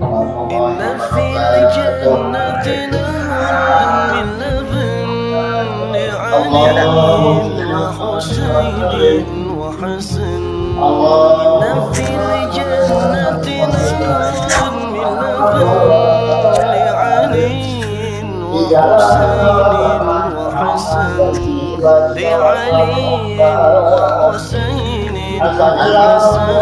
إن في الجنة نهرا من لبن علي وحسين وحسن. إن في الجنة نهرا من لبن لعلي وحسين وحسن. لعلي وحسين وحسن.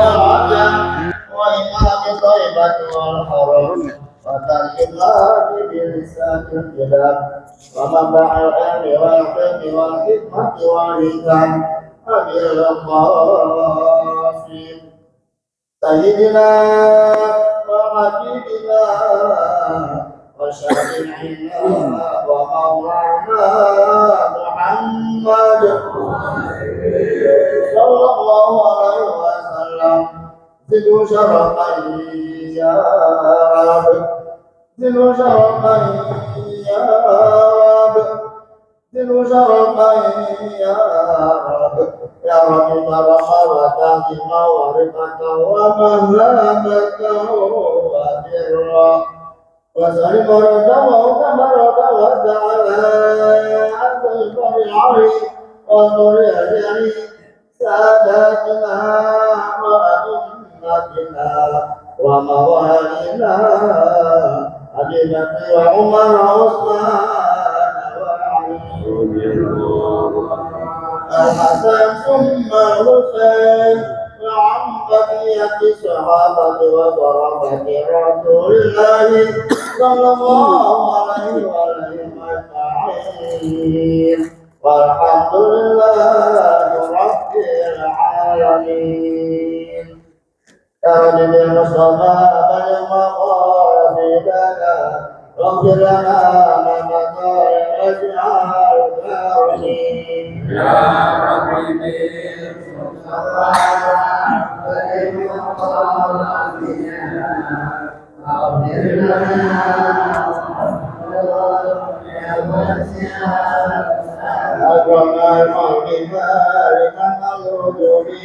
وإمام طيبة والحرم وترجمات بلسان الكلام ومنبع العلم والحكم والحكمة والحكم أبي القاسم سيدنا وحبيبنا وشفيعنا ومولانا محمد صلى الله عليه وسلم. زدوا شرفا يا رب، زدوا شرفا يا رب، زدوا شرفا يا رب، يا رب مرحبا بما ورفة ومهابة وبرا وسلم رجوه كبرك وتعالى عز العلي وذريته ساداتنا وأئمتنا وموالينا أبي بكر وعمر وعثمان وعلي الحسن ثم الحسين وعن بقية الصحابة وقرابة رسول الله صلى الله عليه وسلم أجمعين والحمد لله رب العالمين. يا رب بالمصطفى بلغ مقاصدنا واغفر لنا ما مضى واجعل كريم. يا رب بالمصطفى بلغ مقاصدنا واغفر لنا أكرم الموت فارقا الوجود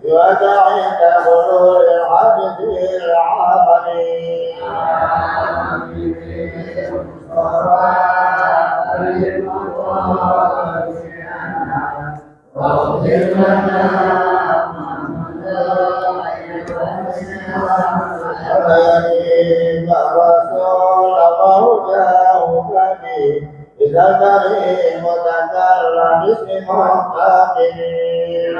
وتعيد حلول العبد العملي. واغفر لنا رسول موجاه فبي إذا كريم تكرم باسم محتقين.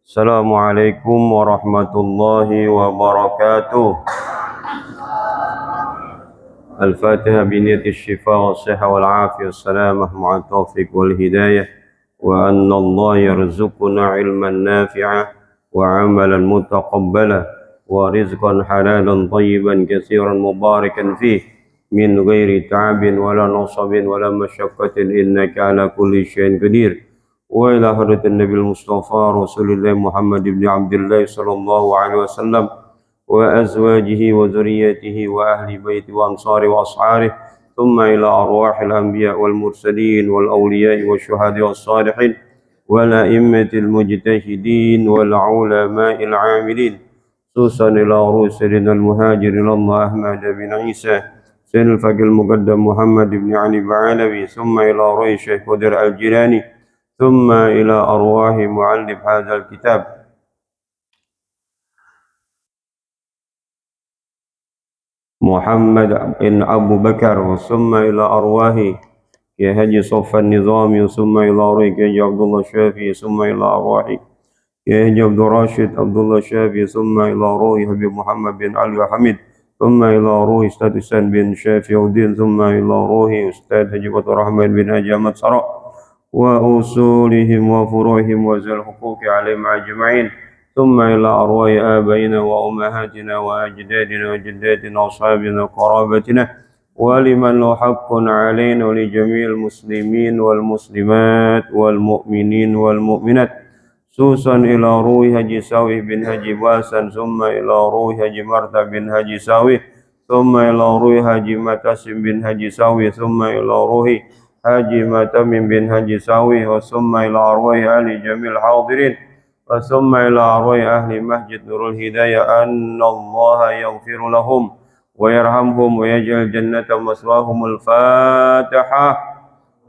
السلام عليكم ورحمة الله وبركاته. الفاتحة بنية الشفاء والصحة والعافية والسلامة مع التوفيق والهداية، وأن الله يرزقنا علما نافعا وعملا متقبلا ورزقا حلالا طيبا كثيرا مباركا فيه من غير تعب ولا نصب ولا مشقة إنك على كل شيء قدير. وإلى حضرة النبي المصطفى رسول الله محمد بن عبد الله صلى الله عليه وسلم وأزواجه وذريته وأهل بيته وأنصاره وأصحابه، ثم إلى أرواح الأنبياء والمرسلين والأولياء والشهداء والصالحين والأئمة المجتهدين والعلماء العاملين، خصوصا إلى رسلنا المهاجر إلى الله أحمد بن عيسى سيد الفقيه المقدم محمد بن علي بعلوي، ثم إلى روح الشيخ قدر الجيلاني، ثم إلى أرواح مؤلف هذا الكتاب محمد بن أبو بكر، ثم إلى أرواح يا هجي صف النظام، ثم إلى روح يا عبد الله الشافعي، ثم إلى أرواح يا هجي عبد الراشد عبد الله الشافعي، ثم إلى روح حبيب محمد بن علي حميد، ثم إلى روح أستاذ حسين بن شافعي الدين، ثم إلى روح أستاذ هجبة الرحمن بن هاجي أحمد سراء وأصولهم وفروعهم وذوي الحقوق عليهم أجمعين، ثم إلى أرواح آبائنا وأمهاتنا وأجدادنا وجداتنا وأصحابنا وقرابتنا ولمن له حق علينا ولجميع المسلمين والمسلمات والمؤمنين والمؤمنات، خصوصا إلى روح هجي ساوي بن هجي باسن، ثم إلى روح هجي مرتا بن هجي ساوي، ثم إلى روح هجي متاسم بن هجي ساوي، ثم إلى روح Haji Matamin bin Haji Sawi, wa summa ila arwahi ahli jamil hadirin, wa summa ila arwahi ahli Masjid Nurul Hidayah anna Allah yaghfiru lahum wa yarhamhum wa yaj'al jannata maswahumul Fatihah.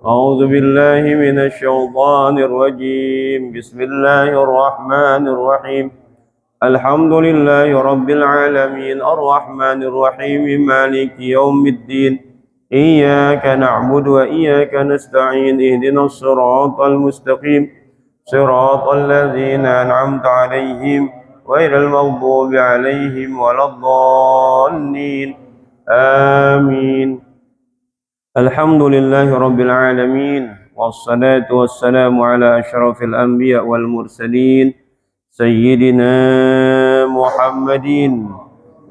أعوذ بالله من الشيطان الرجيم بسم الله الرحمن الرحيم الحمد لله رب العالمين الرحمن الرحيم مالك يوم الدين إياك نعبد وإياك نستعين اهدنا الصراط المستقيم صراط الذين أنعمت عليهم غير المغضوب عليهم ولا الضالين آمين الحمد لله رب العالمين والصلاة والسلام على أشرف الأنبياء والمرسلين سيدنا محمد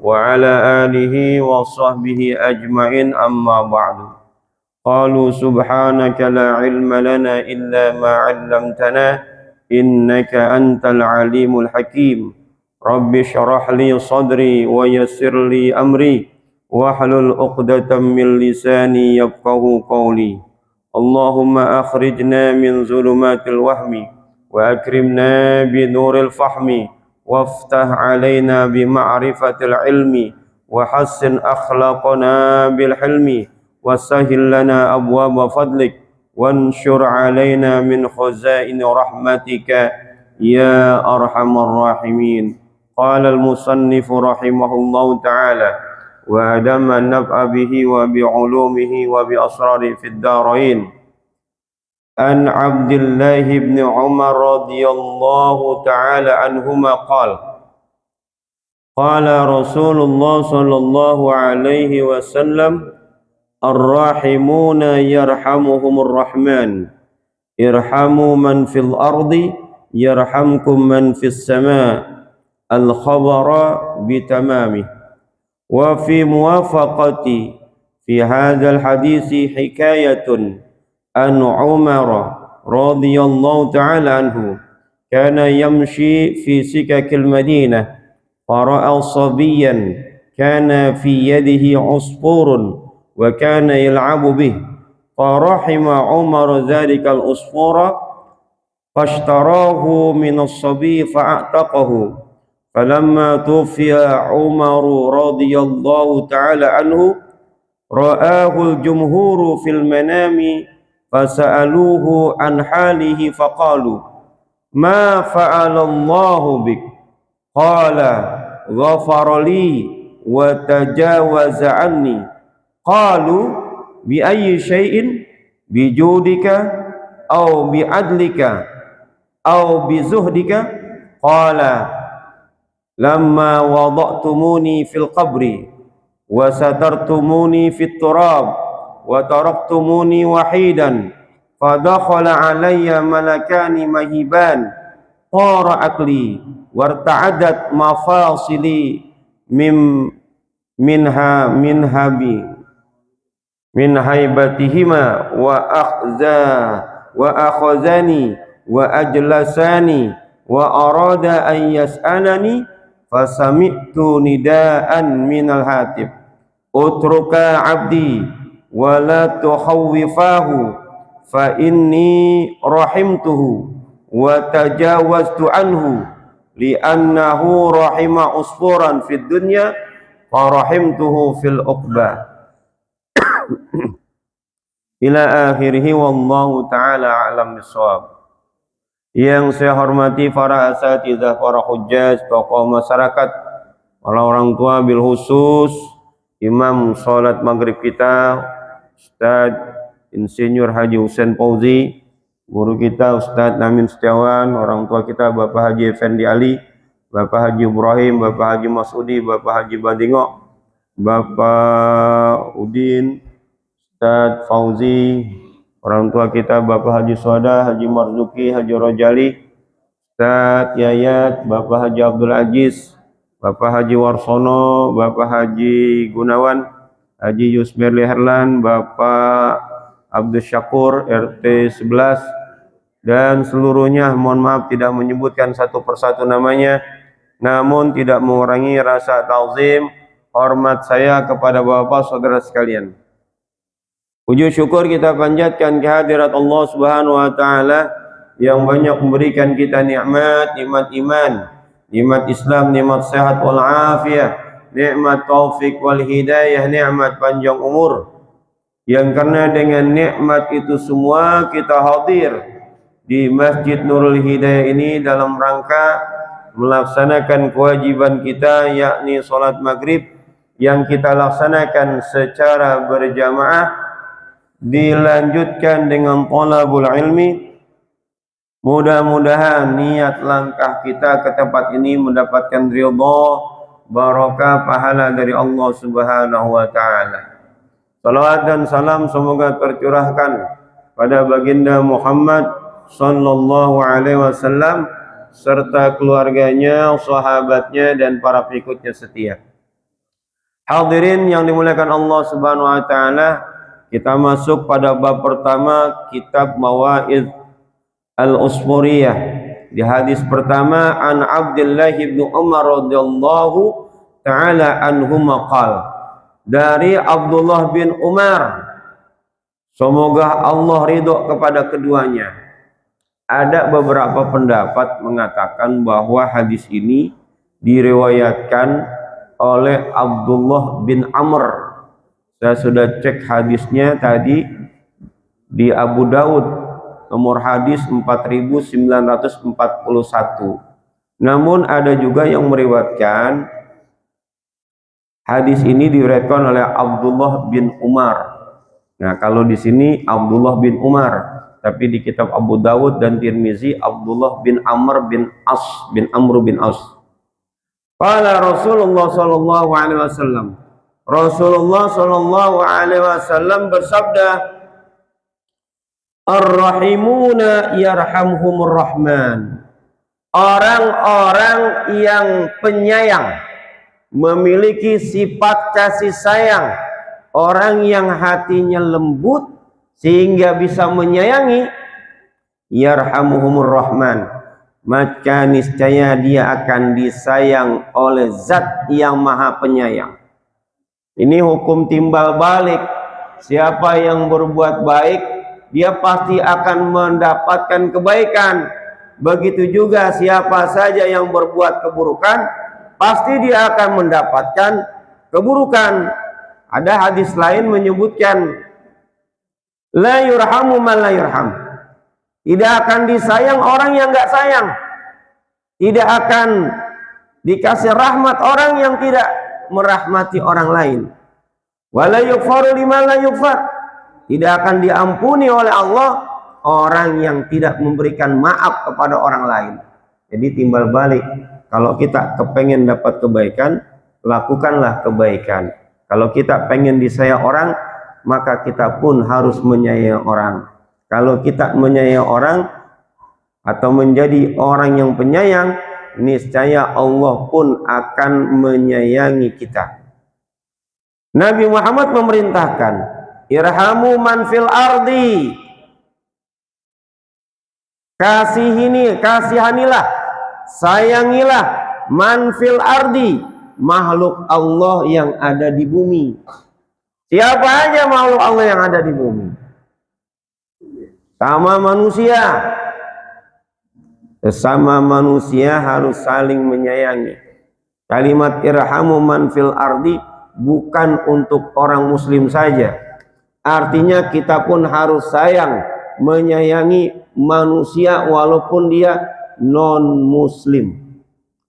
وعلى آله وصحبه أجمعين أما بعد قالوا سبحانك لا علم لنا إلا ما علمتنا إنك أنت العليم الحكيم رب اشرح لي صدري ويسر لي أمري واحلل عقدة من لساني يفقهوا قولي اللهم أخرجنا من ظلمات الوهم وأكرمنا بنور الفهم وافتح علينا بمعرفة العلم وحسن أخلاقنا بالحلم وسهل لنا أبواب فضلك وانشر علينا من خزائن رحمتك يا أرحم الراحمين قال المصنف رحمه الله تعالى وأدم النفع به وبعلومه وبأسراره في الدارين عن عبد الله بن عمر رضي الله تعالى عنهما قال قال رسول الله صلى الله عليه وسلم الراحمون يرحمهم الرحمن ارحموا من في الأرض يرحمكم من في السماء الخبر بتمامه وفي موافقة في هذا الحديث حكاية أن عمر رضي الله تعالى عنه كان يمشي في سكك المدينة فرأى صبيا كان في يده عصفور وكان يلعب به فرحم عمر ذلك العصفور فاشتراه من الصبي فأعتقه فلما توفي عمر رضي الله تعالى عنه رآه الجمهور في المنام فسألوه عن حاله فقالوا ما فعل الله بك قال غفر لي وتجاوز عني قالوا بأي شيء بجودك أو بعدلك أو بزهدك قال لما وضعتموني في القبر وسترتموني في التراب وتركتموني وحيدا فدخل علي ملكان مهيبان طار عقلي وارتعدت مفاصلي من هيبتهما وأخذني وأجلساني وأراد أن يسألني فسمعت نداء من الهاتف اترك عبدي ولا تخوفاه فإني رحمته وتجاوزت عنه لأنه رحم عصفورا في الدنيا فرحمته في العقبى إلى آخره والله تعالى أعلم بالصواب. Yang saya hormati para asatidzah, para hujjaj, tokoh masyarakat, para orang tua bil khusus, imam salat maghrib kita, Ustaz Insinyur Haji Husain Fauzi, guru kita Ustaz Namin Setiawan, orang tua kita Bapak Haji Effendi Ali, Bapak Haji Ibrahim, Bapak Haji Masudi, Bapak Haji Badingo, Bapak Udin, Ustaz Fauzi, orang tua kita Bapak Haji Soda, Haji Marzuki, Haji Rojali, Ustaz Yayat, Bapak Haji Abdul Aziz, Bapak Haji Warsono, Bapak Haji Gunawan, Haji Yusmerli Herlan, Bapak Abdul Syakur RT 11 dan seluruhnya. Mohon maaf tidak menyebutkan satu persatu namanya, namun tidak mengurangi rasa ta'zim hormat saya kepada bapak saudara sekalian. Puji syukur kita panjatkan kehadirat Allah Subhanahu wa taala yang banyak memberikan kita nikmat iman, nikmat Islam, nikmat sehat wal afiyah, nikmat taufik wal hidayah, nikmat panjang umur. Yang karena dengan nikmat itu semua kita hadir di Masjid Nurul Hidayah ini dalam rangka melaksanakan kewajiban kita, yakni salat maghrib yang kita laksanakan secara berjamaah, dilanjutkan dengan thalabul ilmi. Mudah-mudahan niat langkah kita ke tempat ini mendapatkan ridha, barakah, pahala dari Allah Subhanahu wa taala. Salawat dan salam semoga tercurahkan pada baginda Muhammad sallallahu alaihi wasallam serta keluarganya, sahabatnya dan para pengikutnya setia. Hadirin yang dimuliakan Allah Subhanahu wa taala, kita masuk pada bab pertama kitab Mawaid Al-Usfuriyah. Di hadis pertama an Abdullah bin Umar radhiyallahu taala anhuma qala, dari Abdullah bin Umar, semoga Allah ridho kepada keduanya. Ada beberapa pendapat mengatakan bahwa hadis ini diriwayatkan oleh Abdullah bin Amr. Saya sudah cek hadisnya tadi di Abu Daud, nomor hadis 4941. Namun ada juga yang meriwayatkan hadis ini diriwayatkan oleh Abdullah bin Umar. Nah, kalau di sini Abdullah bin Umar, tapi di kitab Abu Dawud dan Tirmizi Abdullah bin Amr bin As bin Amr bin As. Qala Rasulullah sallallahu alaihi wasallam. Rasulullah sallallahu alaihi wasallam bersabda, Ar-rahimuna yarhamhumur rahman. Orang-orang yang penyayang, memiliki sifat kasih sayang, orang yang hatinya lembut sehingga bisa menyayangi, yarhamuhumur rahman, maka niscaya dia akan disayang oleh zat yang maha penyayang. Ini hukum timbal balik. Siapa yang berbuat baik, dia pasti akan mendapatkan kebaikan. Begitu juga siapa saja yang berbuat keburukan, pasti dia akan mendapatkan keburukan. Ada hadis lain menyebutkan, la yurhamu man la yurham. Tidak akan disayang orang yang enggak sayang. Tidak akan dikasih rahmat orang yang tidak merahmati orang lain. Wala yughfaru liman la yughfar. Tidak akan diampuni oleh Allah orang yang tidak memberikan maaf kepada orang lain. Jadi timbal balik. Kalau kita kepengen dapat kebaikan, lakukanlah kebaikan. Kalau kita pengen disayang orang, maka kita pun harus menyayangi orang. Kalau kita menyayangi orang atau menjadi orang yang penyayang, niscaya Allah pun akan menyayangi kita. Nabi Muhammad memerintahkan, irhamu man fil ardi. Kasihanilah, sayangilah man fil ardi, makhluk Allah yang ada di bumi. Siapa aja makhluk Allah yang ada di bumi, sama manusia. Sesama manusia harus saling menyayangi. Kalimat irhamu man fil ardi bukan untuk orang muslim saja. Artinya kita pun harus sayang, menyayangi manusia walaupun dia non muslim.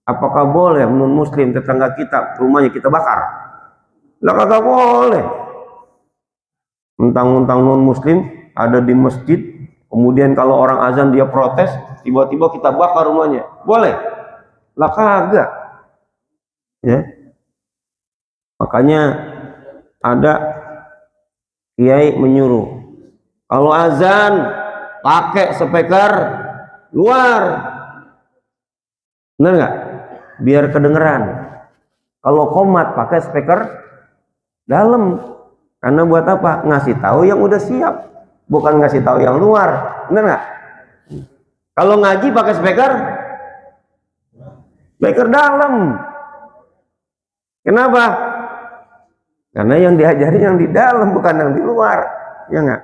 Apakah boleh non muslim tetangga kita rumahnya kita bakar? Lah kagak boleh. Mentang-mentang non muslim ada di masjid, kemudian kalau orang azan dia protes, tiba-tiba kita bakar rumahnya. Boleh? Lah kagak. Ya. Makanya ada kiai menyuruh, kalau azan pakai speaker luar. Benar nggak? Biar kedengeran. Kalau qomat pakai speaker dalam. Karena buat apa? Ngasih tahu yang udah siap, bukan ngasih tahu yang luar. Benar nggak? Kalau ngaji pakai speaker dalam. Kenapa? Karena yang diajarin yang di dalam, bukan yang di luar. ya enggak?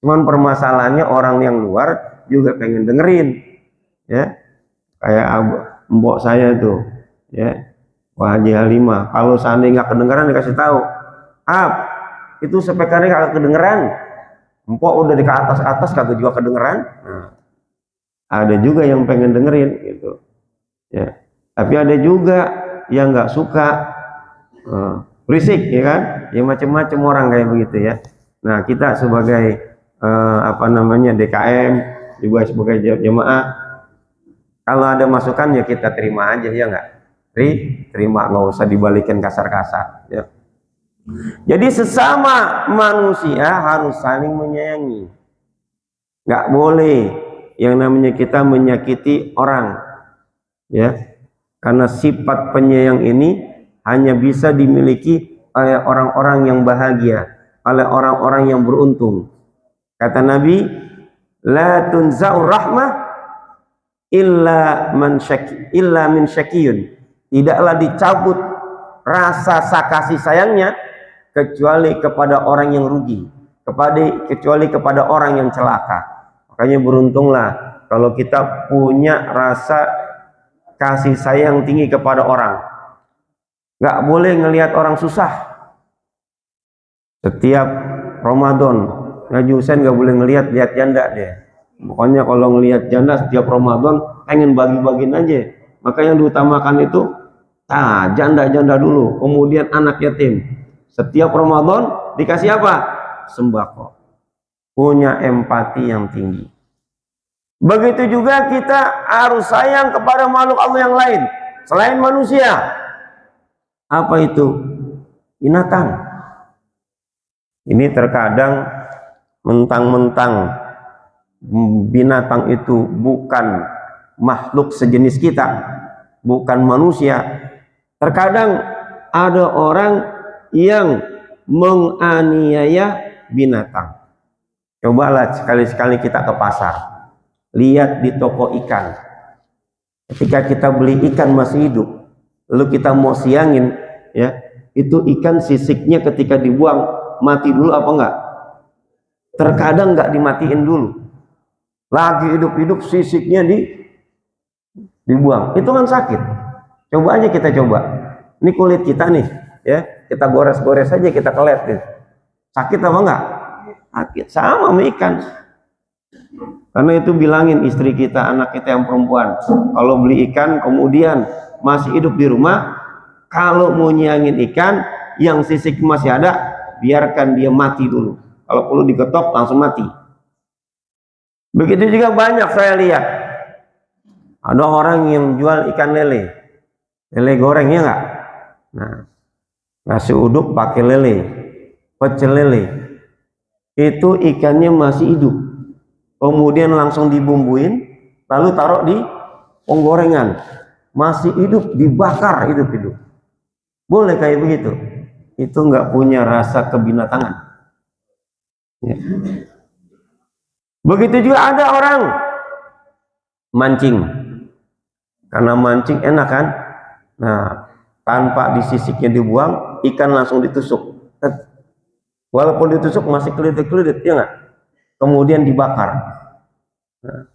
Cuman permasalahannya orang yang luar juga pengen dengerin, ya. Kayak mbok saya tuh, ya, Wah Haji Halimah. Kalau seandainya nggak kedengeran dikasih tahu, itu speakernya kagak kedengeran. Mpok udah di ke atas kagak juga kedengeran. Nah, ada juga yang pengen dengerin, gitu, ya. Tapi ada juga yang nggak suka berisik, ya kan? Ya macam-macam orang kayak begitu, ya. Nah kita sebagai DKM juga sebagai jemaah, kalau ada masukan ya kita terima aja, ya nggak? Terima, nggak usah dibalikin kasar-kasar, ya. Jadi sesama manusia harus saling menyayangi, nggak boleh yang namanya kita menyakiti orang, ya. Karena sifat penyayang ini hanya bisa dimiliki oleh orang-orang yang bahagia, oleh orang-orang yang beruntung. Kata Nabi, la tunza'ur rahmah illa min syakiyun. Tidaklah dicabut rasa kasih sayangnya kecuali kepada orang yang rugi, kecuali kepada orang yang celaka. Makanya beruntunglah kalau kita punya rasa kasih sayang tinggi kepada orang. Nggak boleh ngelihat orang susah. Setiap Ramadan Ngaji Husain nggak boleh ngelihat janda deh. Pokoknya kalau ngelihat janda setiap Ramadan pengen bagi-bagiin aja. Maka yang diutamakan itu janda-janda dulu, kemudian anak yatim. Setiap Ramadan dikasih apa? Sembako. Punya empati yang tinggi. Begitu juga kita harus sayang kepada makhluk Allah yang lain selain manusia. Apa itu? Binatang. Ini terkadang mentang-mentang binatang itu bukan makhluk sejenis kita, bukan manusia. Terkadang ada orang yang menganiaya binatang. Cobalah sekali-sekali kita ke pasar, lihat di toko ikan. Ketika kita beli ikan masih hidup, lalu kita mau siangin, ya, itu ikan sisiknya ketika dibuang mati dulu apa enggak? Terkadang enggak dimatiin dulu, lagi hidup-hidup sisiknya dibuang. Itu kan sakit. Coba aja kita coba. Ini kulit kita nih, ya, kita gores-gores aja, kita kelet nih. Sakit apa enggak? Sakit. Sama sama ikan. Karena itu bilangin istri kita, anak kita yang perempuan, kalau beli ikan kemudian masih hidup di rumah, kalau mau nyiangin ikan yang sisik masih ada, biarkan dia mati dulu. Kalau perlu digetok langsung mati. Begitu juga banyak saya lihat ada orang yang jual ikan lele goreng, ya enggak? Nah, nasi uduk pakai lele, pecel lele, itu ikannya masih hidup, kemudian langsung dibumbuin, lalu taruh di penggorengan, masih hidup, dibakar hidup-hidup. Boleh kayak begitu? Itu nggak punya rasa kebinatangan, ya. Begitu juga ada orang mancing, karena mancing enak kan. Nah, tanpa disisiknya dibuang, ikan langsung ditusuk. Walaupun ditusuk masih kelilit-kelilit, ya nggak? Kemudian dibakar. Nah.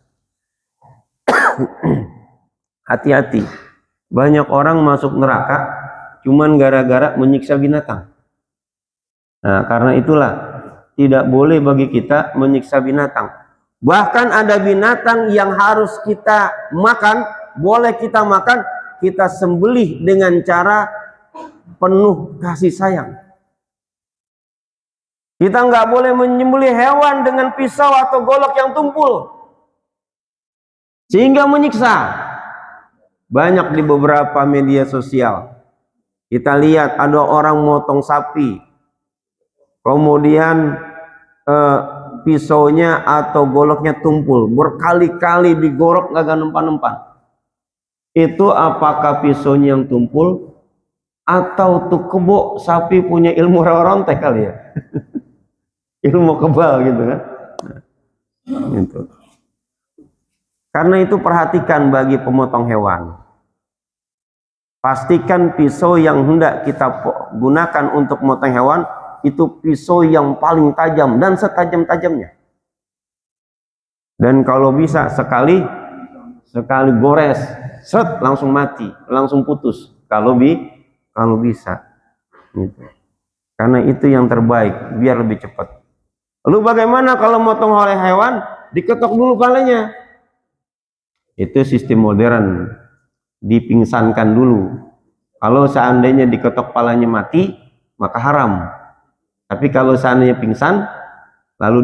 Hati-hati, banyak orang masuk neraka cuman gara-gara menyiksa binatang. Nah, karena itulah tidak boleh bagi kita menyiksa binatang. Bahkan ada binatang yang harus kita makan, boleh kita makan, kita sembelih dengan cara penuh kasih sayang. Kita nggak boleh menyembelih hewan dengan pisau atau golok yang tumpul sehingga menyiksa. Banyak di beberapa media sosial kita lihat ada orang motong sapi, kemudian pisaunya atau goloknya tumpul, berkali-kali digorok nggak nempan-nempan. Itu apakah pisaunya yang tumpul atau tuh kebo sapi punya ilmu rontek kali ya? Ilmu kebal gitu kan. Nah, gitu. Karena itu perhatikan bagi pemotong hewan, pastikan pisau yang hendak kita gunakan untuk memotong hewan itu pisau yang paling tajam dan setajam-tajamnya. Dan kalau bisa sekali gores, seret, langsung mati, langsung putus. Kalau bisa, gitu. Karena itu yang terbaik, biar lebih cepat. Lalu bagaimana kalau motong oleh hewan, diketok dulu palanya? Itu sistem modern, dipingsankan dulu. Kalau seandainya diketok palanya mati, maka haram. Tapi kalau seandainya pingsan, lalu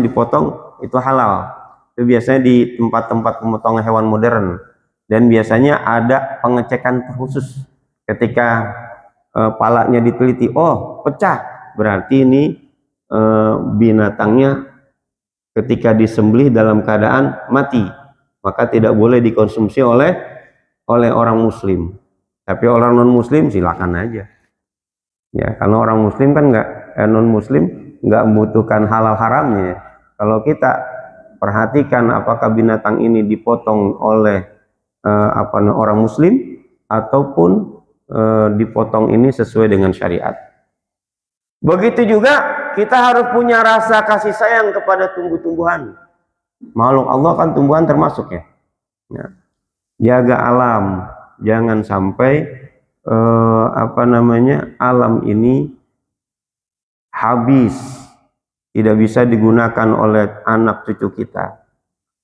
dipotong, itu halal. Itu biasanya di tempat-tempat pemotongan hewan modern, dan biasanya ada pengecekan khusus ketika palanya diteliti. Oh, pecah, berarti ini binatangnya ketika disembelih dalam keadaan mati, maka tidak boleh dikonsumsi oleh orang muslim. Tapi orang non muslim silakan aja ya, karena orang muslim kan non muslim nggak membutuhkan halal haramnya. Kalau kita perhatikan apakah binatang ini dipotong oleh orang muslim ataupun dipotong ini sesuai dengan syariat. Begitu juga kita harus punya rasa kasih sayang kepada tumbuh-tumbuhan. Makhluk Allah kan tumbuhan termasuk ya. Jaga alam, jangan sampai alam ini habis, tidak bisa digunakan oleh anak cucu kita.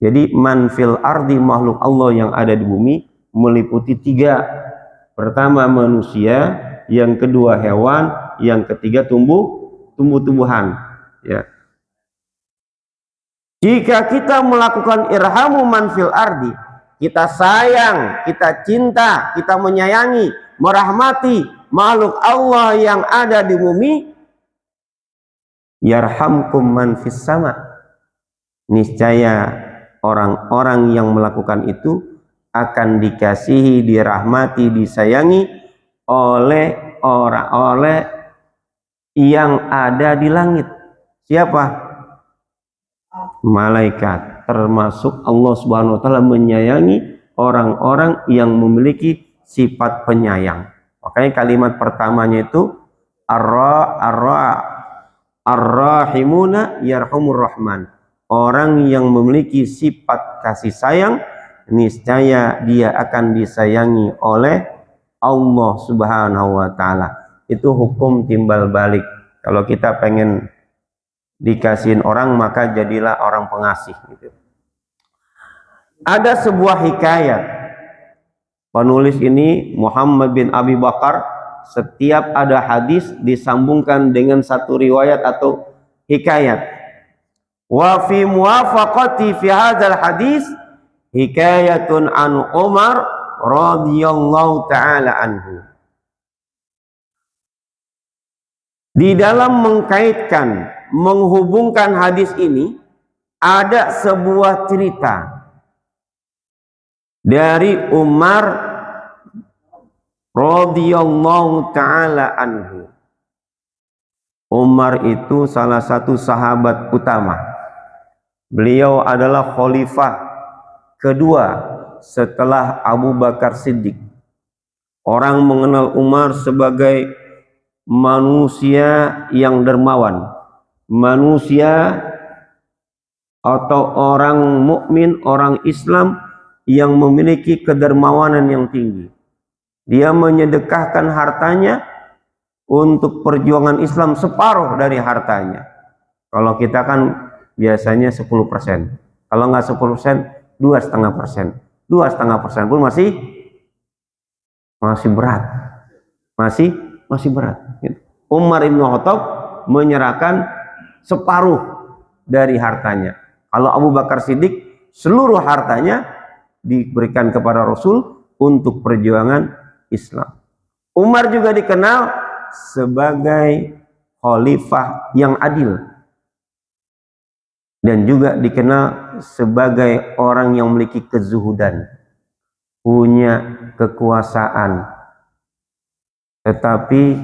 Jadi man fil ardi, makhluk Allah yang ada di bumi meliputi 3. Pertama manusia, yang kedua hewan, yang ketiga tumbuh-tumbuhan ya. Jika kita melakukan irhamu man fil ardi, kita sayang, kita cinta, kita menyayangi, merahmati makhluk Allah yang ada di bumi, yarhamkum man fis sama, niscaya orang-orang yang melakukan itu akan dikasihi, dirahmati, disayangi oleh yang ada di langit. Siapa? Malaikat. Termasuk Allah Subhanahu wa taala menyayangi orang-orang yang memiliki sifat penyayang. Makanya kalimat pertamanya itu ar-rahimuna yarhamur rahman. Orang yang memiliki sifat kasih sayang, niscaya dia akan disayangi oleh Allah Subhanahu wa taala. Itu hukum timbal balik. Kalau kita pengen dikasihin orang, maka jadilah orang pengasih gitu. Ada sebuah hikayat. Penulis ini Muhammad bin Abi Bakar, setiap ada hadis disambungkan dengan satu riwayat atau hikayat. Wa fi muwafaqati fi hadzal hadis hikayatun an Umar radhiyallahu taala anhu. Di dalam mengkaitkan, menghubungkan hadis ini, ada sebuah cerita dari Umar radhiyallahu taala anhu. Umar itu salah satu sahabat utama. Beliau adalah khalifah kedua setelah Abu Bakar Siddiq. Orang mengenal Umar sebagai manusia yang dermawan, manusia atau orang mukmin, orang Islam yang memiliki kedermawanan yang tinggi. Dia menyedekahkan hartanya untuk perjuangan Islam, separuh dari hartanya. Kalau kita kan biasanya 10%. Kalau nggak 10%, 2,5%. 2,5% pun masih berat. Masih berat. Umar bin Khattab menyerahkan separuh dari hartanya. Kalau Abu Bakar Siddiq, seluruh hartanya diberikan kepada Rasul untuk perjuangan Islam. Umar juga dikenal sebagai khalifah yang adil, dan juga dikenal sebagai orang yang memiliki kezuhudan, punya kekuasaan, tetapi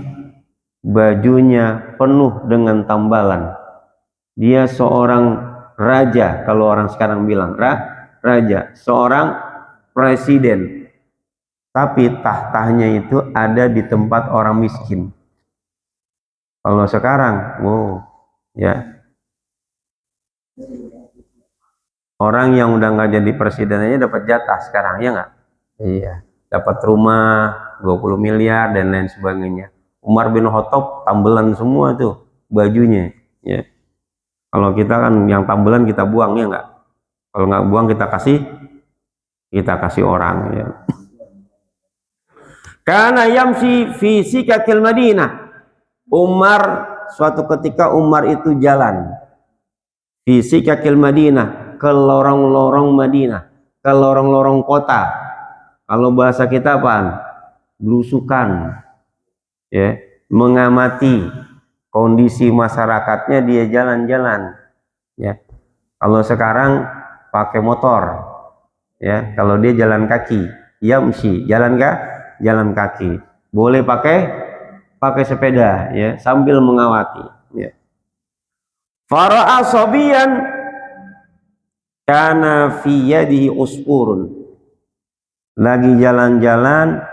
bajunya penuh dengan tambalan. Dia seorang raja, kalau orang sekarang bilang raja, seorang presiden, tapi tahtanya itu ada di tempat orang miskin. Kalau sekarang, wow, ya orang yang udah nggak jadi presiden aja dapat jatah sekarang, ya nggak? Iya, dapat rumah 20 miliar dan lain sebagainya. Umar bin Khattab tambelan semua tuh bajunya, ya. Kalau kita kan yang tambelan kita buang, ya nggak? Kalau nggak buang kita kasih orang, ya. Karena yamsi fi sikakil Madinah. Umar, suatu ketika Umar itu jalan fi sikakil Madinah, ke lorong-lorong Madinah, ke lorong-lorong kota. Kalau bahasa kita apaan? Belusukan, ya, mengamati kondisi masyarakatnya, dia jalan-jalan, ya. Kalau sekarang pakai motor, ya. Kalau dia jalan kaki, yamsi, jalan kaki. Boleh pakai sepeda, ya, sambil mengawati, ya. Fara'a sabiyan kana fi yadihi usfurun. Lagi jalan-jalan,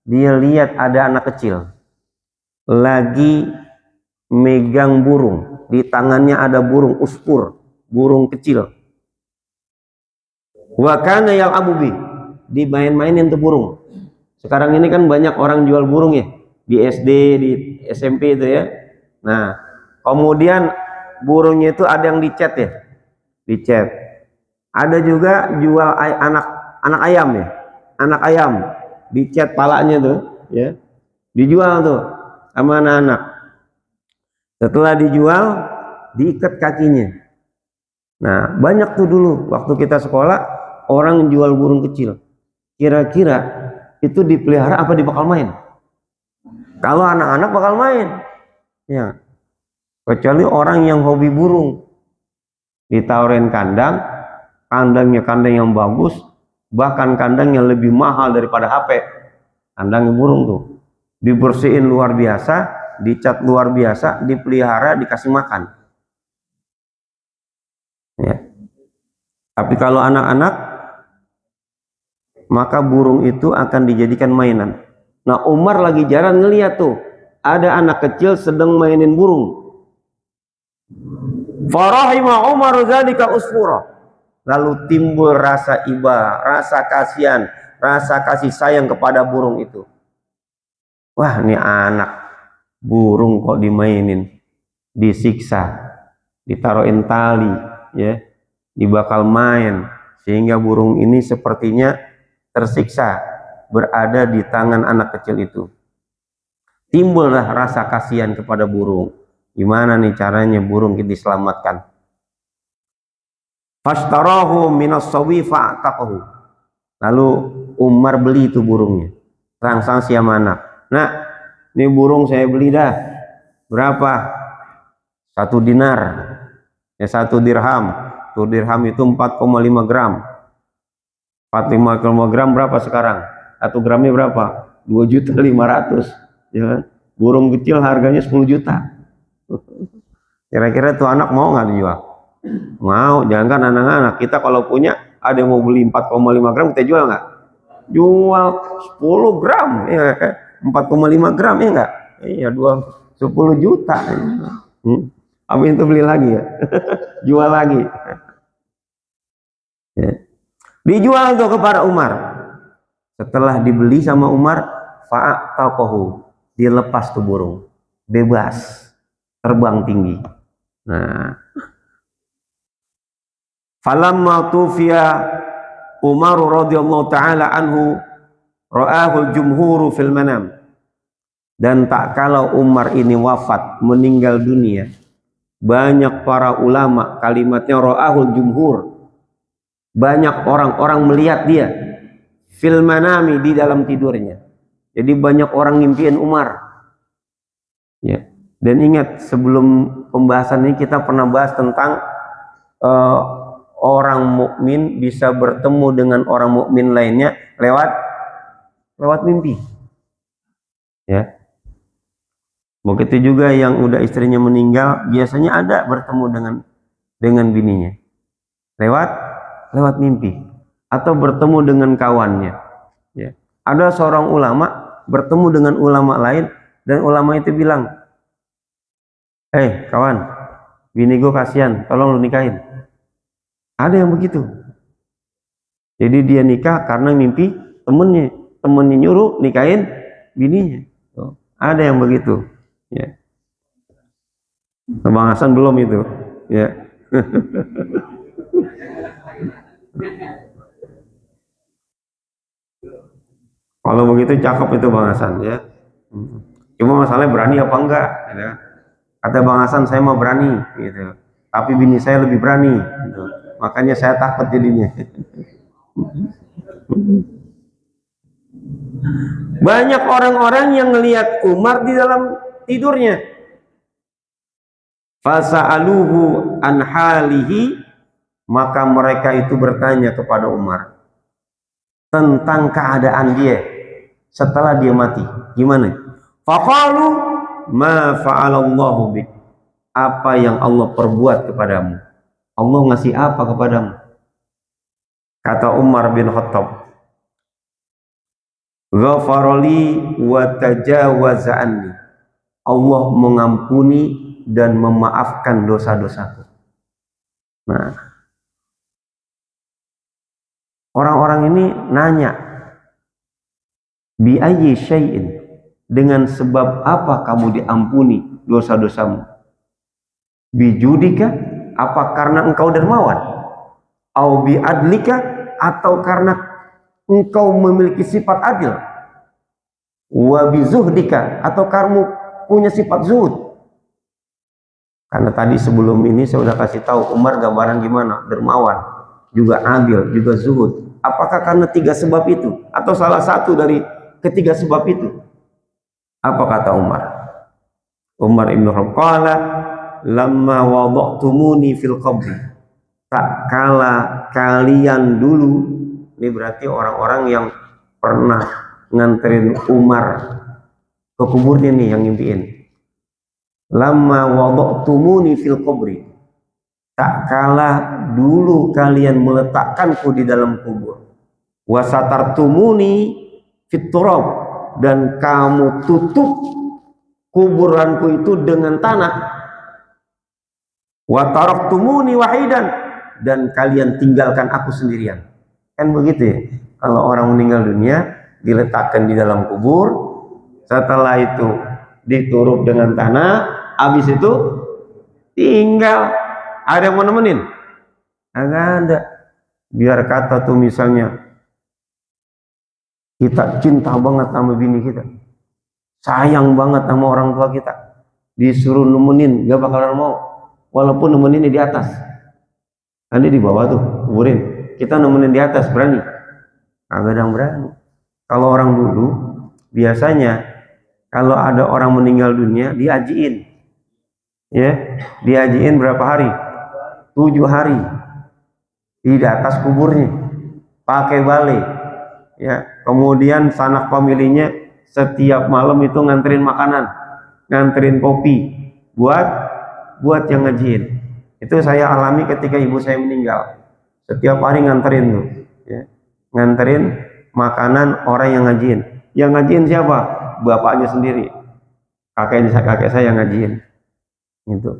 dia lihat ada anak kecil lagi megang burung, di tangannya ada burung usfur, burung kecil. Wa kana yal'abu bi, dimain-mainin tuh burung. Sekarang ini kan banyak orang jual burung, ya, di SD, di SMP itu, ya. Nah, kemudian burungnya itu ada yang dicat, ya, dicat. Ada juga jual anak ayam, ya, anak ayam dicat palanya tuh, ya, dijual tuh sama anak-anak. Setelah dijual, diikat kakinya. Nah, banyak tuh dulu waktu kita sekolah orang jual burung kecil. Kira-kira itu dipelihara apa dibakal main? Kalau anak-anak bakal main, ya. Kecuali orang yang hobi burung, ditawarin kandangnya kandang yang bagus, bahkan kandang yang lebih mahal daripada HP. Kandangnya burung tuh dibersihin luar biasa, dicat luar biasa, dipelihara, dikasih makan, ya. Tapi kalau anak-anak, maka burung itu akan dijadikan mainan. Nah, Umar lagi jalan ngeliat tuh ada anak kecil sedang mainin burung. Farahima Umar zalika usfura. Lalu timbul rasa iba, rasa kasihan, rasa kasih sayang kepada burung itu. Wah, ini anak burung kok dimainin, disiksa, ditaruhin tali, ya, dibakal main, sehingga burung ini sepertinya tersiksa berada di tangan anak kecil itu. Timbullah rasa kasihan kepada burung. Gimana nih caranya burung kita diselamatkan? Fashtarahu minas sawi fa'taqahu. Lalu Umar beli itu burungnya. Transaksi sama anak. Nah, ini burung saya beli dah. Berapa? 1 dinar. Ya, 1 dirham. 1 dirham itu 4,5 gram. 4,5 gram berapa sekarang? 1 gramnya berapa? 2.500.000, ya. Burung kecil harganya 10 juta. Kira-kira tuh anak mau nggak dijual? Mau. Jangan anak-anak, kita kalau punya ada yang mau beli 4,5 gram, kita jual nggak? Jual 10 gram, ya, 4,5 gram, ya nggak? Iya, 10 juta. Apa itu beli lagi, ya? Jual lagi, ya. Dijual tuh kepada Umar. Setelah dibeli sama Umar, fa'taqahu, dilepas tuh burung, bebas terbang tinggi. Nah, falamma tufiya Umar radhiyallahu taala anhu ra'ahul jumhuru fil manam. Dan tak kalau Umar ini wafat, meninggal dunia, banyak para ulama, kalimatnya ra'ahul jumhur, banyak orang-orang melihat dia fil manami, di dalam tidurnya. Jadi banyak orang ngimpiin Umar, ya. Dan ingat, sebelum pembahasan ini kita pernah bahas tentang orang mukmin bisa bertemu dengan orang mukmin lainnya lewat mimpi, ya. Begitu juga yang udah istrinya meninggal, biasanya ada bertemu dengan bininya lewat mimpi, atau bertemu dengan kawannya, ya. Ada seorang ulama bertemu dengan ulama lain, dan ulama itu bilang, Kawan, bini gue kasihan, tolong lu nikahin. Ada yang begitu. Jadi dia nikah karena mimpi temennya nyuruh nikahin bininya. Ada yang begitu. Ya. Bang Hasan belum itu. Ya. Kalau begitu cakep itu Bang Hasan ya. Cuma masalahnya berani apa enggak? Gitu. Kata Bang Hasan, saya mau berani, gitu. Tapi bini saya lebih berani, gitu. Makanya saya takut jadinya. Banyak orang-orang yang melihat Umar di dalam tidurnya. Fasa'aluhu an halihi, maka mereka itu bertanya kepada Umar tentang keadaan dia setelah dia mati. Gimana? Faqalu ma fa'alallahu bik. Apa yang Allah perbuat kepadamu? Allah ngasih apa kepadamu? Kata Umar bin Khattab, ghafarali wa tajawaza anni. Allah mengampuni dan memaafkan dosa-dosaku. Nah, orang-orang ini nanya, bi ayyi syai'in, dengan sebab apa kamu diampuni dosa-dosamu? Bijudika, apa karena engkau dermawan? Au bi adlika, atau karena engkau memiliki sifat adil? Wa bi zuhdika, atau kamu punya sifat zuhud? Karena tadi sebelum ini saya sudah kasih tahu Umar gambaran gimana, dermawan, juga adil, juga zuhud. Apakah karena 3 sebab itu atau salah satu dari ketiga sebab itu? Apa kata Umar? Umar ibn Khattab, lamma wada'tumuni fil qabri, tak kala kalian dulu, ini berarti orang-orang yang pernah nganterin Umar ke kuburnya nih yang ngimpiin. Lamma wada'tumuni fil qabri, tak kala dulu kalian meletakkanku di dalam kubur. Wasatartumuni fit turab, dan kamu tutup kuburanku itu dengan tanah. Wa taraktumuni wahidan, dan kalian tinggalkan aku sendirian. Kan begitu ya, kalau orang meninggal dunia diletakkan di dalam kubur, setelah itu ditutup dengan tanah, habis itu tinggal. Ada yang mau nemenin? Enggak ada. Biar kata tuh misalnya kita cinta banget sama bini kita, sayang banget sama orang tua kita, disuruh nemenin gak bakalan mau, walaupun nemenin di atas. Nanti di bawah tuh kuburin, kita nemenin di atas, berani? Agak ada yang berani. Kalau orang dulu biasanya kalau ada orang meninggal dunia diajiin, ya, diajiin berapa hari? 7 hari di atas kuburnya, pakai balai, ya. Kemudian sanak familinya setiap malam itu nganterin makanan, nganterin kopi buat yang ngajiin. Itu saya alami ketika ibu saya meninggal. Setiap hari nganterin tuh, ya. Nganterin makanan orang yang ngajiin. Yang ngajiin siapa? Bapaknya sendiri, kakek saya yang ngajiin. Gitu.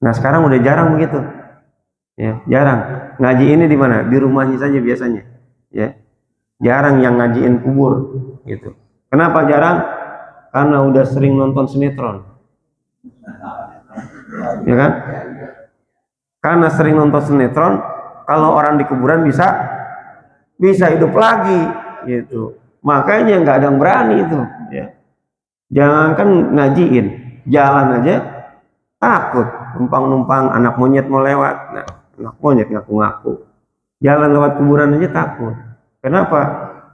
Nah sekarang udah jarang begitu. Ya, jarang. Ngaji ini di mana? Di rumahnya saja biasanya. Ya. Jarang yang ngajiin kubur gitu. Kenapa jarang? Karena udah sering nonton sinetron. Ya kan? Karena sering nonton sinetron, kalau orang di kuburan bisa hidup lagi gitu. Makanya nggak ada yang berani itu, ya. Jangankan ngajiin, jalan aja takut. Numpang-numpang anak monyet mau lewat. Nah, anak monyet ngaku-ngaku. Jalan lewat kuburan aja takut. Kenapa?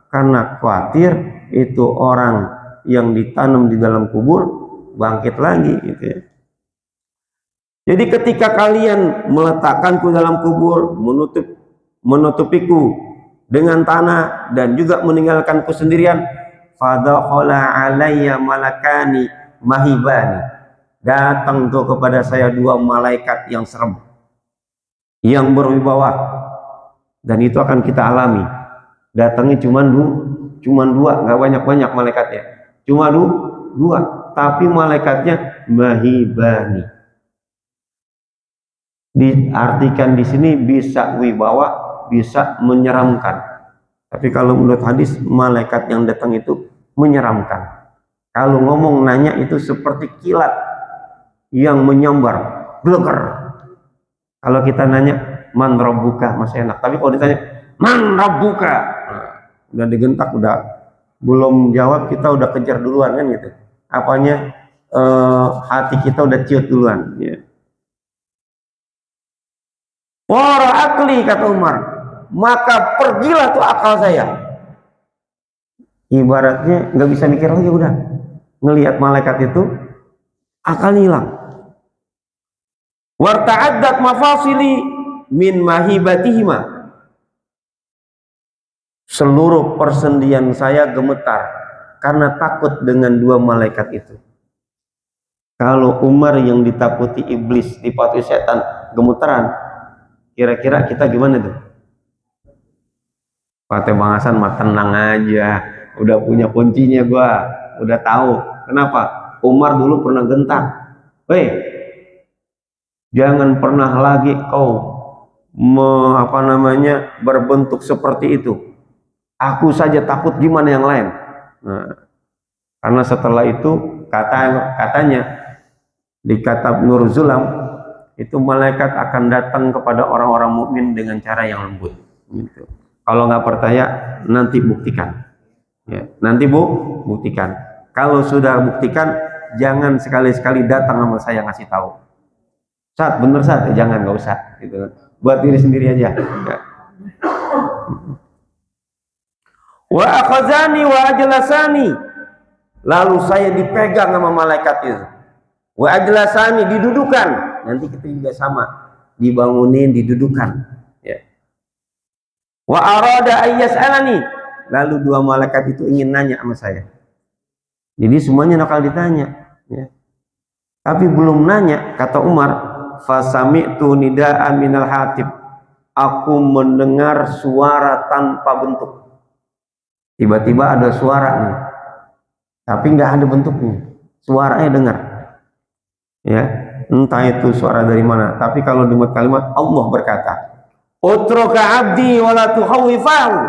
Karena khawatir itu orang yang ditanam di dalam kubur bangkit lagi, gitu ya. Jadi ketika kalian meletakkanku dalam kubur, menutupiku dengan tanah dan juga meninggalkanku sendirian, fadakhala alayya malakani mahibani, datang tuh kepada saya 2 malaikat yang serem, yang berwibawa, dan itu akan kita alami. Datangnya cuma 2, nggak banyak malaikatnya, cuma 2, tapi malaikatnya mahibani, diartikan di sini bisa wibawa, bisa menyeramkan. Tapi kalau menurut hadis, malaikat yang datang itu menyeramkan. Kalau ngomong nanya itu seperti kilat yang menyambar, bleker. Kalau kita nanya man rabbuka masih enak, tapi kalau ditanya man rabbuka, udah digentak, udah belum jawab kita udah kejar duluan kan gitu. Apanya hati kita udah ciut duluan. Ya. Wara akli, kata Umar, maka pergilah tuh akal saya. Ibaratnya nggak bisa mikir lagi, udah ngelihat malaikat itu akal hilang. Warta'addat mafasili min mahibatihima, seluruh persendian saya gemetar karena takut dengan dua malaikat itu. Kalau Umar yang ditakuti iblis, dipatuhi setan, gemetaran, kira-kira kita gimana tuh? Pakai Bang Hasan mah tenang aja, udah punya kuncinya, gua udah tahu. Kenapa? Umar dulu pernah gentar. Weh, jangan pernah lagi kau berbentuk seperti itu. Aku saja takut, gimana yang lain? Nah, karena setelah itu katanya di kitab Nur Zulam itu malaikat akan datang kepada orang-orang mukmin dengan cara yang lembut. Gitu. Kalau nggak percaya, nanti buktikan. Ya, nanti buktikan. Kalau sudah buktikan, jangan sekali-sekali datang sama saya ngasih tahu. Saat bener saat, jangan, nggak usah. Gitu. Buat diri sendiri aja. Ya. Wa akhazani wa ajlasani, lalu saya dipegang sama malaikat itu. Wa ajlasani, didudukan. Nanti kita juga sama, dibangunin, didudukan. Ya. Wa arada ayyas'alani, lalu dua malaikat itu ingin nanya sama saya. Jadi semuanya bakal ditanya. Ya. Tapi belum nanya, kata Umar, fasami'tu nida'an minal hatib, aku mendengar suara tanpa bentuk. Tiba-tiba ada suara nih, tapi nggak ada bentuknya, suaranya dengar. Ya, entah itu suara dari mana. Tapi kalau di kalimat Allah berkata, "Utruka abdi wa la tukhawwifahu."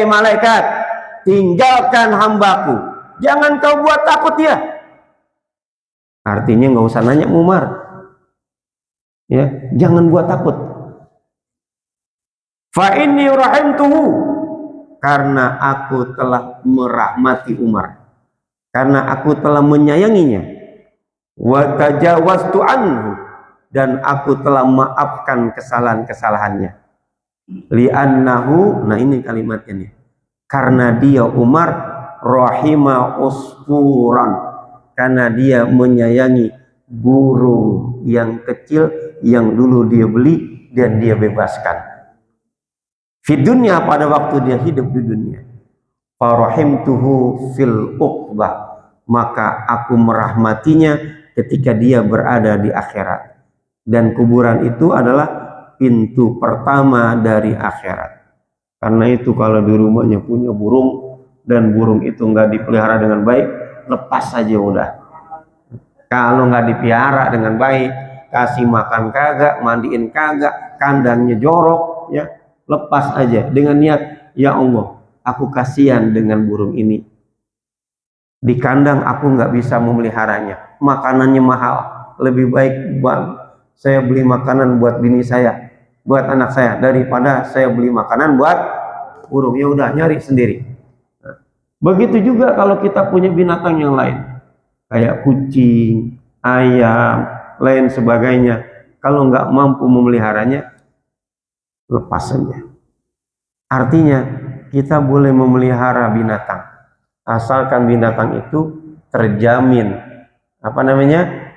Malaikat, tinggalkan hambaku, jangan kau buat takut dia. Artinya nggak usah nanya Umar. Ya, jangan buat takut. Fa inni rahimtuhu, karena aku telah merahmati Umar, karena aku telah menyayanginya. Wa tajawaztu anhu, dan aku telah maafkan kesalahan-kesalahannya. Li'annahu, nah ini kalimatnya nih, karena dia Umar rahima usfuran, karena dia menyayangi burung yang kecil yang dulu dia beli dan dia bebaskan di dunia, pada waktu dia hidup di dunia. Farahimtuhu fil uqbah, maka aku merahmatinya ketika dia berada di akhirat. Dan kuburan itu adalah pintu pertama dari akhirat. Karena itu kalau di rumahnya punya burung dan burung itu nggak dipelihara dengan baik, lepas saja udah. Kalau nggak dipelihara dengan baik, kasih makan kagak, mandiin kagak, kandangnya jorok, ya, lepas aja dengan niat, ya Allah, aku kasihan dengan burung ini. Di kandang aku nggak bisa memeliharanya, makanannya mahal, lebih baik saya beli makanan buat bini saya, buat anak saya, daripada saya beli makanan buat burung. Ya udah, nyari sendiri. Nah, begitu juga kalau kita punya binatang yang lain, kayak kucing, ayam, lain sebagainya. Kalau nggak mampu memeliharanya, lepas saja. Artinya kita boleh memelihara binatang, asalkan binatang itu terjamin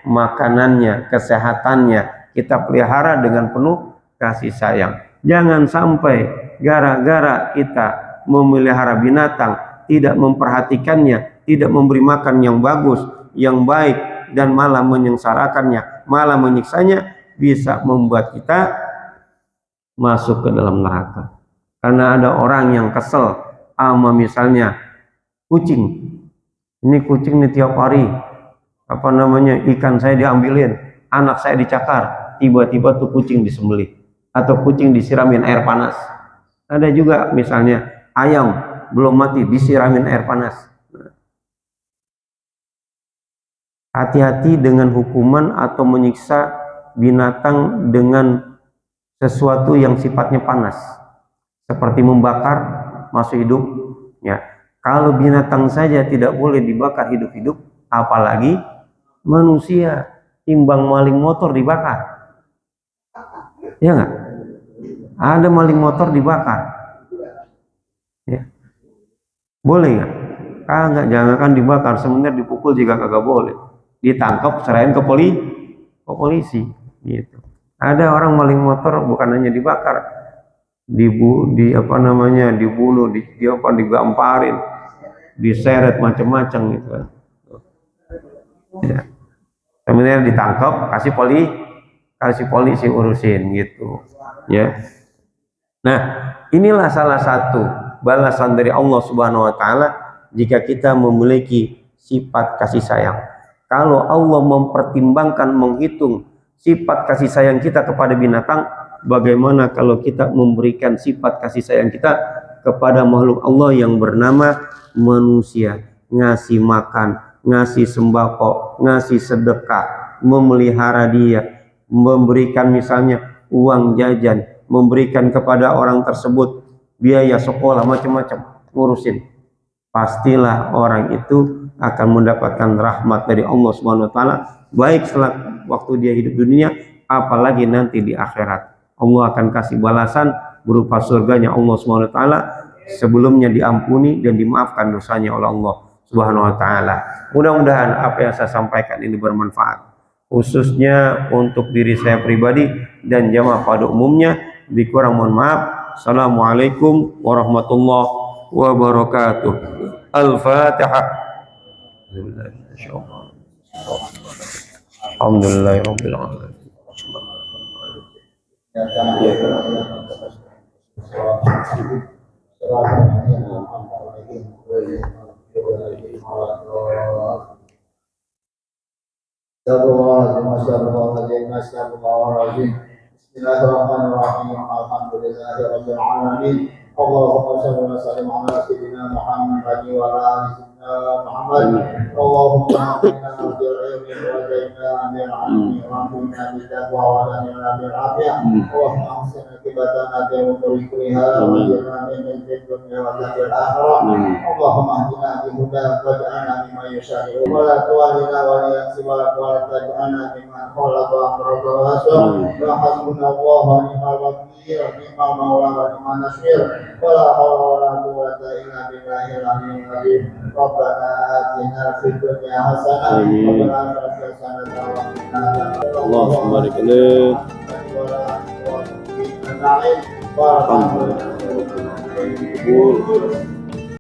makanannya, kesehatannya, kita pelihara dengan penuh kasih sayang. Jangan sampai gara-gara kita memelihara binatang, tidak memperhatikannya, tidak memberi makan yang bagus, yang baik, dan malah menyengsarakannya, malah menyiksanya, bisa membuat kita masuk ke dalam neraka. Karena ada orang yang kesel sama misalnya kucing. Ini kucing nih tiap hari ikan saya diambilin, anak saya dicakar, tiba-tiba tuh kucing disembelih atau kucing disiramin air panas. Ada juga misalnya ayam belum mati disiramin air panas. Hati-hati dengan hukuman atau menyiksa binatang dengan sesuatu yang sifatnya panas, seperti membakar masuk hidup. Ya, kalau binatang saja tidak boleh dibakar hidup-hidup, apalagi manusia. Timbang maling motor dibakar, ya nggak? Ada maling motor dibakar, ya boleh nggak? Kagak, jangankan dibakar, sebenarnya dipukul juga kagak boleh. Ditangkap, serahin ke polisi, gitu. Ada orang maling motor bukan hanya dibakar, dibunuh, digamparin, diseret macam-macam gitu. Ya. Sebenarnya ditangkap, kasih polisi urusin gitu, ya. Nah, inilah salah satu balasan dari Allah Subhanahu wa taala jika kita memiliki sifat kasih sayang. Kalau Allah mempertimbangkan, menghitung sifat kasih sayang kita kepada binatang, bagaimana kalau kita memberikan sifat kasih sayang kita kepada makhluk Allah yang bernama manusia, ngasih makan, ngasih sembako, ngasih sedekah, memelihara dia, memberikan misalnya uang jajan, memberikan kepada orang tersebut biaya sekolah, macam-macam, ngurusin. Pastilah orang itu akan mendapatkan rahmat dari Allah Subhanahu wa taala, baik setelah waktu dia hidup dunia, apalagi nanti di akhirat. Allah akan kasih balasan berupa surganya Allah Subhanahu wa taala, sebelumnya diampuni dan dimaafkan dosanya oleh Allah Subhanahu wa taala. Mudah-mudahan apa yang saya sampaikan ini bermanfaat, khususnya untuk diri saya pribadi dan jamaah pada umumnya. Lebih kurang mohon maaf. Assalamualaikum warahmatullahi wabarakatuh. Al-Fatihah. Alhamdulillahirabbil alamin. Bismillahirrahmanirrahim. Alhamdulillahirabbil alamin. Allahumma shalli wa sallim ala sayyidina Muhammad wa ala ali sayyidina Muhammad. Allahumma inna naj'aluka wa ja'alna min al-'ilmi wa kunna bit-taqwa wa lana bil 'afiyah. Allahumma ahsin akibatana fi umuri kulliha wa ajirna min dunya wa fil akhirah. Allahumma ihdina bi hudaka waj'alna mimman yasha'u wa la tuwallina wa la yansibaka wa la taj'alna mimman khalaqa amraka wa hasbuh. Wa hasbunallahu wa ni'mal wakeel, ni'mal mawla wa ni'man nasir. ولا حول ولا قوة إلا بالله العلي العظيم. ربنا آتنا في الدنيا حسنة وفي الآخرة حسنة وقنا عذاب النار. اللهم بارك له. بارك الله.